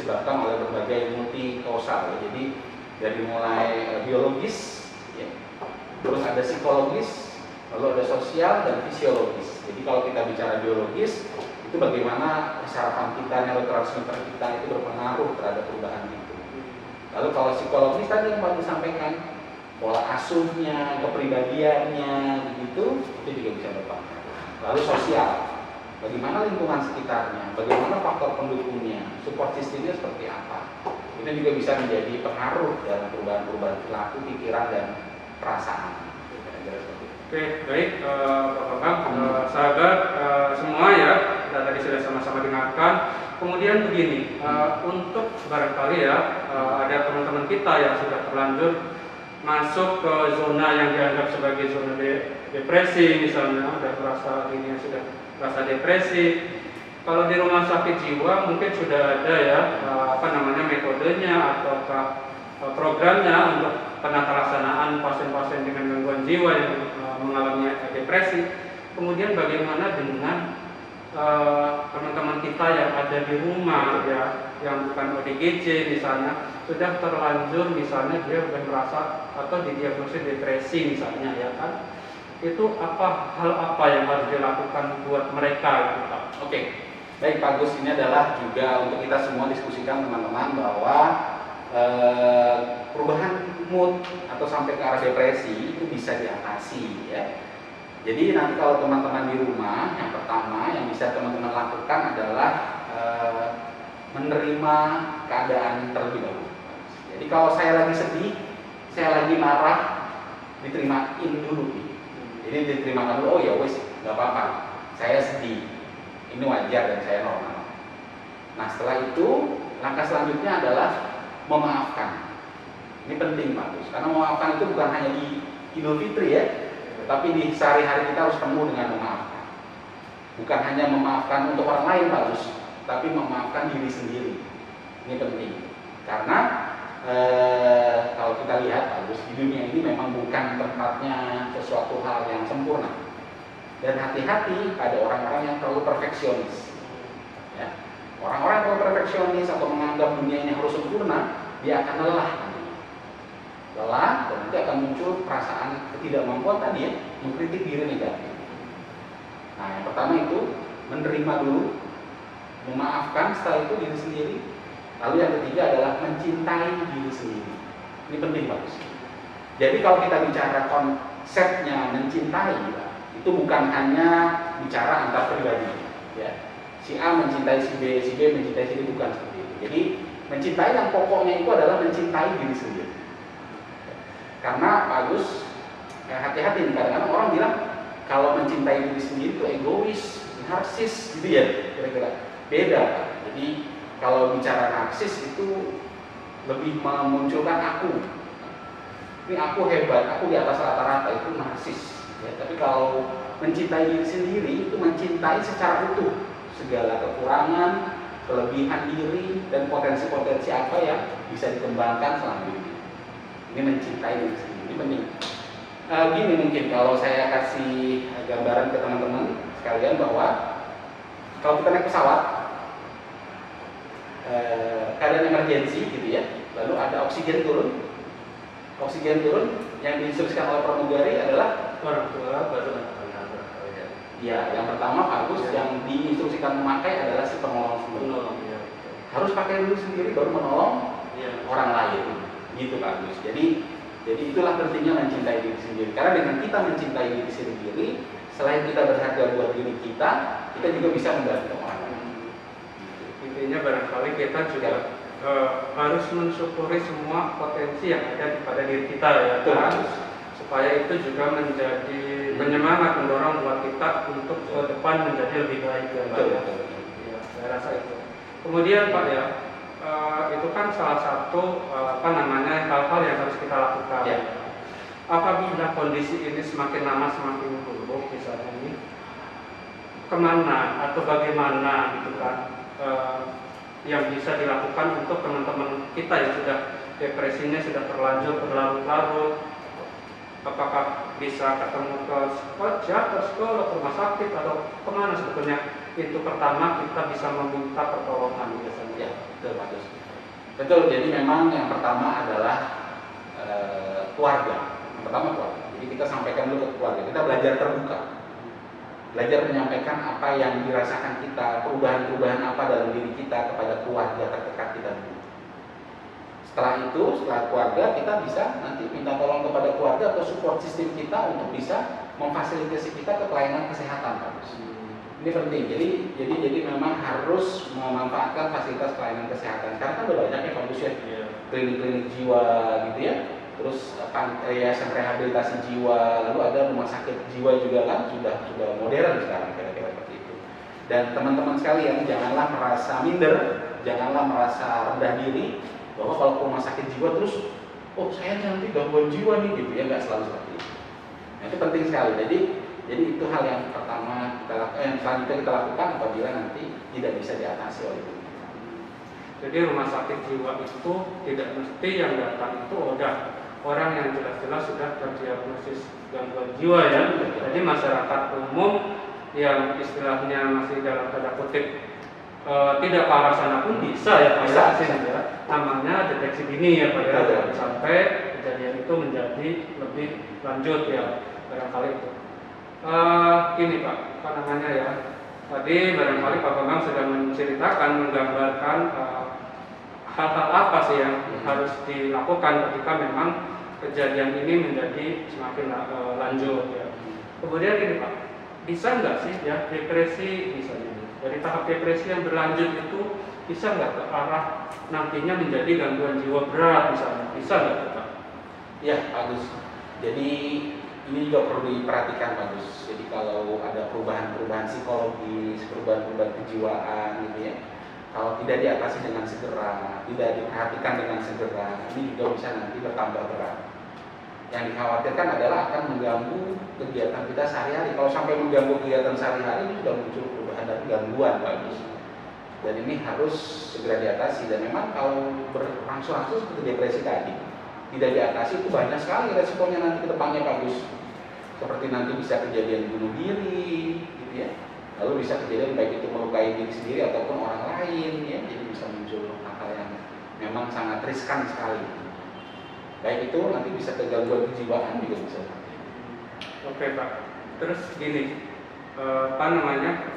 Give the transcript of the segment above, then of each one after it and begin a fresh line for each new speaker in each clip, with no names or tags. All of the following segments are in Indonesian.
disebabkan oleh berbagai multi kausal. Jadi dari mulai biologis, ya, terus ada psikologis, lalu ada sosial dan fisiologis. Jadi kalau kita bicara biologis, itu bagaimana saraf kita, neurotransmitter kita itu berpengaruh terhadap perubahan itu. Lalu kalau psikologis tadi yang Pak disampaikan, pola asuhnya, kepribadiannya, begitu, itu juga bisa berpengaruh. Lalu sosial, bagaimana lingkungan sekitarnya, bagaimana faktor pendukungnya, support sistemnya seperti apa. Itu juga bisa menjadi pengaruh dalam perubahan-perubahan perilaku, pikiran, dan perasaan.
Oke, baik Bapak-Bapak, sahabat semua ya, kita tadi sudah sama-sama dengarkan. Kemudian begini, untuk barangkali ya ada teman-teman kita yang sudah terlanjur masuk ke zona yang dianggap sebagai zona depresi misalnya, dan merasa ini sudah merasa depresi. Kalau di rumah sakit jiwa mungkin sudah ada ya metodenya atau programnya untuk penata-laksanaan pasien-pasien dengan gangguan jiwa yang mengalami depresi. Kemudian bagaimana dengan teman-teman kita yang ada di rumah ya, yang bukan ODGJ misalnya, sudah terlanjur misalnya dia sudah merasa atau didiagnosis depresi misalnya ya kan, itu hal apa yang harus dilakukan buat mereka gitu Pak?
Oke, baik Pak Gus, ini adalah juga untuk kita semua diskusikan teman-teman bahwa perubahan mood atau sampai ke arah depresi itu bisa diatasi ya. Jadi nanti kalau teman-teman di rumah, yang pertama yang bisa teman-teman lakukan adalah menerima keadaan terlebih dahulu. Jadi kalau saya lagi sedih, saya lagi marah, diterimain dulu nih. Jadi diterima dulu, oh ya wes, nggak apa-apa, saya sedih, ini wajar dan saya normal. Nah setelah itu langkah selanjutnya adalah memaafkan. Ini penting Pak Gus, karena memaafkan itu bukan hanya di Idul Fitri ya, tetapi di sehari-hari kita harus ketemu dengan memaafkan. Bukan hanya memaafkan untuk orang lain Pak Gus, tapi memaafkan diri sendiri. Ini penting, karena kalau kita lihat Pak Gus, di dunia ini memang bukan tempatnya sesuatu hal yang sempurna. Dan hati-hati pada orang-orang yang terlalu perfeksionis. Ya. Orang-orang yang terlalu perfeksionis atau menganggap dunia ini harus sempurna, dia akan lelah. Lelah, dan nanti akan muncul perasaan ketidakmampuan tadi ya, mengkritik diri negatif. Nah, yang pertama itu menerima dulu, memaafkan, setelah itu diri sendiri. Lalu yang ketiga adalah mencintai diri sendiri. Ini penting Pak Gus. Jadi kalau kita bicara konsepnya mencintai, itu bukan hanya bicara antar pribadi. Ya. Si A mencintai si B mencintai si D, bukan seperti itu. Jadi mencintai yang pokoknya itu adalah mencintai diri sendiri. Karena Pak Agus, hati-hati nih, kadang-kadang orang bilang kalau mencintai diri sendiri itu egois, narsis gitu ya, kira-kira. Beda Pak. Jadi kalau bicara narsis itu lebih memunculkan aku. Ini aku hebat, aku di atas rata-rata, itu narsis. Ya, tapi kalau mencintai diri sendiri itu mencintai secara utuh segala kekurangan, kelebihan diri, dan potensi-potensi apa yang bisa dikembangkan selanjutnya. Ini mencintai diri sendiri, ini penting. Gini mungkin kalau saya kasih gambaran ke teman-teman sekalian bahwa kalau kita naik pesawat, keadaan emergensi gitu ya, lalu ada oksigen turun, yang diinstruksikan oleh pramugari adalah
Orang tua baru
ya, yang pertama Pak Gus, yang diinstruksikan memakai adalah si penolong sendiri. Harus pakai dulu sendiri baru menolong orang lain, gitu Pak Gus. Jadi itulah pentingnya mencintai diri sendiri. Karena dengan kita mencintai diri sendiri, selain kita berharga buat diri kita juga bisa membantu orang lain.
Intinya barangkali kita juga harus mensyukuri semua potensi yang ada pada diri kita ya kan? Supaya itu juga menjadi penyemangat, mendorong buat kita untuk ke depan menjadi lebih baik ya Pak ya. Ya, saya rasa itu. Kemudian Pak ya, itu kan salah satu hal-hal yang harus kita lakukan.
Ya.
Apabila kondisi ini semakin lama semakin buruk misalnya ini, kemana atau bagaimana gitu kan yang bisa dilakukan untuk teman-teman kita yang sudah depresinya sudah terlanjur berlarut-larut, apakah bisa ketemu ke psikiater, psikolog, rumah sakit, atau kemana sebetulnya itu pertama kita bisa meminta pertolongan biasanya?
Ya, betul bagus. Betul, jadi memang yang pertama adalah keluarga. Yang pertama keluarga. Jadi kita sampaikan dulu ke keluarga. Kita belajar terbuka. Belajar menyampaikan apa yang dirasakan kita, perubahan-perubahan apa dalam diri kita kepada keluarga terdekat kita dulu. Setelah itu, setelah keluarga, kita bisa nanti minta tolong kepada keluarga atau support system kita untuk bisa memfasilitasi kita ke pelayanan kesehatan, Pak. Ini penting. Jadi memang harus memanfaatkan fasilitas pelayanan kesehatan. Karena kan udah banyak ya Pak ya, klinik-klinik jiwa gitu ya. Terus yayasan rehabilitasi jiwa, lalu ada rumah sakit jiwa juga kan sudah modern sekarang kira-kira seperti itu. Dan teman-teman sekalian janganlah merasa minder, janganlah merasa rendah diri bahwa kalau ke rumah sakit jiwa terus oh saya nanti gangguan jiwa nih gitu ya, nggak selalu seperti itu. Nah, itu penting sekali. Jadi itu hal yang pertama selanjutnya kita lakukan apabila nanti tidak bisa diatasi oleh itu.
Jadi rumah sakit jiwa itu tidak mesti yang datang itu orang yang jelas-jelas sudah terdiagnosis gangguan jiwa ya. Jadi masyarakat umum yang istilahnya masih dalam tanda kutip tidak ke arah sana pun bisa ya Pak ya, ya. Namanya deteksi dini ya Pak ya, sampai kejadian itu menjadi lebih lanjut ya, barangkali itu. Ini Pak, apa namanya ya? Tadi barangkali Pak Bambang sudah menceritakan, menggambarkan hal-hal apa sih yang harus dilakukan ketika memang kejadian ini menjadi semakin lanjut ya. Kemudian ini Pak, bisa nggak sih ya depresi misalnya dari tahap depresi yang berlanjut itu bisa nggak ke arah nantinya menjadi gangguan jiwa berat misalnya, bisa nggak Pak?
Ya bagus. Jadi ini juga perlu diperhatikan bagus. Jadi kalau ada perubahan-perubahan psikologis, perubahan-perubahan kejiwaan gitu ya, kalau tidak diatasi dengan segera, tidak diperhatikan dengan segera, ini juga bisa nanti bertambah berat. Yang dikhawatirkan adalah akan mengganggu kegiatan kita sehari-hari. Kalau sampai mengganggu kegiatan sehari-hari, ini sudah muncul perubahan dan gangguan bagus. Dan ini harus segera diatasi. Dan memang kalau berangsur-angsur seperti depresi tadi, tidak diatasi itu banyak sekali resikonya nanti ke depannya bagus. Seperti nanti bisa kejadian bunuh diri, gitu ya. Lalu bisa kejadian baik itu melukai diri sendiri ataupun orang lain, ya. Jadi bisa muncul hal-hal yang memang sangat riskan sekali. Baik itu nanti bisa ke gangguan kejiwaan juga bisa.
Oke Pak. Terus gini, apa namanya?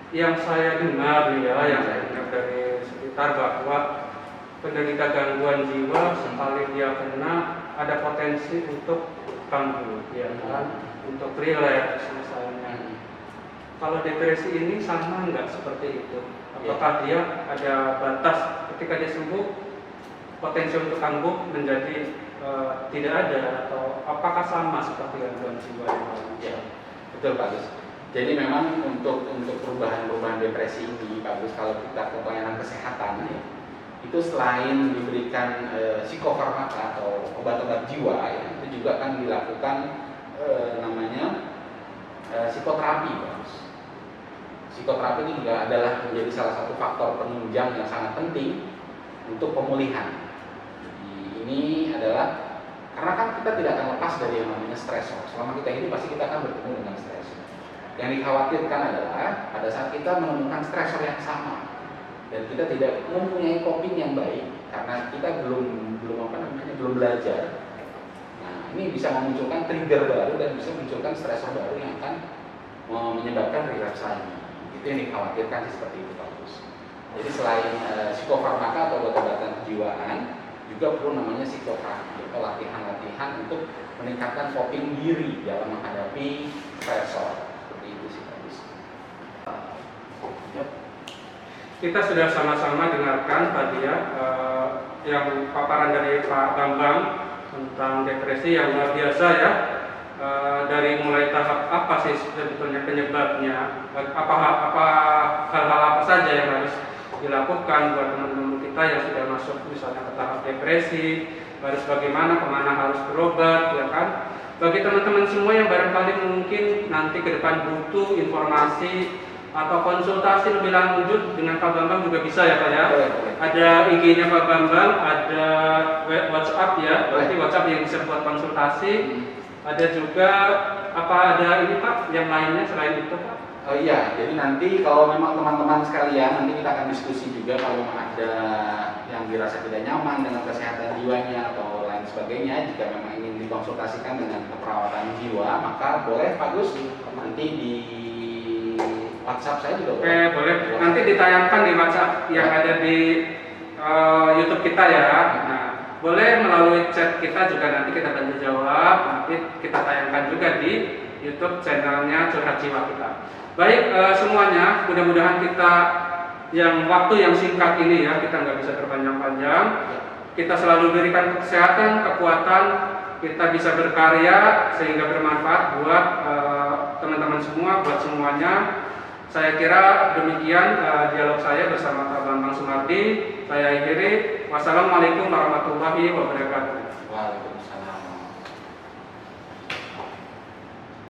Yang saya dengar yang saya dengar dari sekitar bahwa penderita gangguan jiwa sekali dia kena ada potensi untuk kambuh, ya kan? Untuk relapse misalnya. Kalau depresi ini sama nggak seperti itu? Apakah dia ada batas ketika dia sembuh potensi untuk kambuh menjadi tidak ada, atau apakah sama seperti gangguan jiwa yang lain?
Ya, betul Pak Gus. Jadi memang untuk perubahan-perubahan depresi ini Pak Gus, kalau kita ke pelayanan kesehatan ya, itu selain diberikan psikofarmaka atau obat-obat jiwa ya, itu juga kan dilakukan namanya psikoterapi Pak Gus. Psikoterapi ini juga adalah menjadi salah satu faktor penunjang yang sangat penting untuk pemulihan. Ini adalah karena kan kita tidak akan lepas dari yang namanya stresor. Selama kita hidup pasti kita akan bertemu dengan stresor. Yang dikhawatirkan adalah pada saat kita menemukan stresor yang sama dan kita tidak mempunyai coping yang baik karena kita belum belajar. Nah, ini bisa memunculkan trigger baru dan bisa memunculkan stresor baru yang akan menyebabkan relapse lagi. Itu yang dikhawatirkan seperti itu Pak Gus. Jadi selain psikofarmaka atau obat-obatan kejiwaan, juga perlu namanya psikoterapi atau latihan-latihan untuk meningkatkan coping diri dalam menghadapi stresor. Seperti itu sih Pak Gus.
Kita sudah sama-sama dengarkan tadi ya yang paparan dari Pak Bambang tentang depresi yang luar biasa ya. Dari mulai tahap apa sih sebetulnya penyebabnya, apa hal-hal apa saja yang harus dilakukan buat teman-teman kita yang sudah masuk misalnya ke tahap depresi, harus bagaimana, kemana harus berobat, ya kan? Bagi teman-teman semua yang barangkali mungkin nanti ke depan butuh informasi atau konsultasi lebih lanjut dengan Pak Bambang juga bisa ya Pak ya.
Boleh, boleh.
Ada IG-nya Pak Bambang, ada WhatsApp ya,
Boleh.
berarti WhatsApp yang bisa buat konsultasi.
Hmm.
Ada juga ada ini Pak yang lainnya selain itu Pak?
Oh iya, jadi nanti kalau memang teman-teman sekalian, nanti kita akan diskusi juga kalau memang ada yang dirasa tidak nyaman dengan kesehatan jiwanya atau lain sebagainya, jika memang ingin dikonsultasikan dengan keperawatan jiwa, maka boleh Pak Gus, nanti di WhatsApp saya juga boleh.
Oke, boleh. Nanti ditayangkan di WhatsApp yang ada di YouTube kita ya. Nah, boleh melalui chat kita juga nanti kita bantu jawab. Nanti kita tayangkan juga di YouTube channelnya Curhat Jiwa kita. Baik semuanya, mudah-mudahan kita yang waktu yang singkat ini ya, kita nggak bisa terpanjang-panjang. Kita selalu berikan kesehatan, kekuatan, kita bisa berkarya sehingga bermanfaat buat teman-teman semua, buat semuanya. Saya kira demikian dialog saya bersama Pak Bambang Sumardi. Saya akhiri. Wassalamualaikum warahmatullahi wabarakatuh.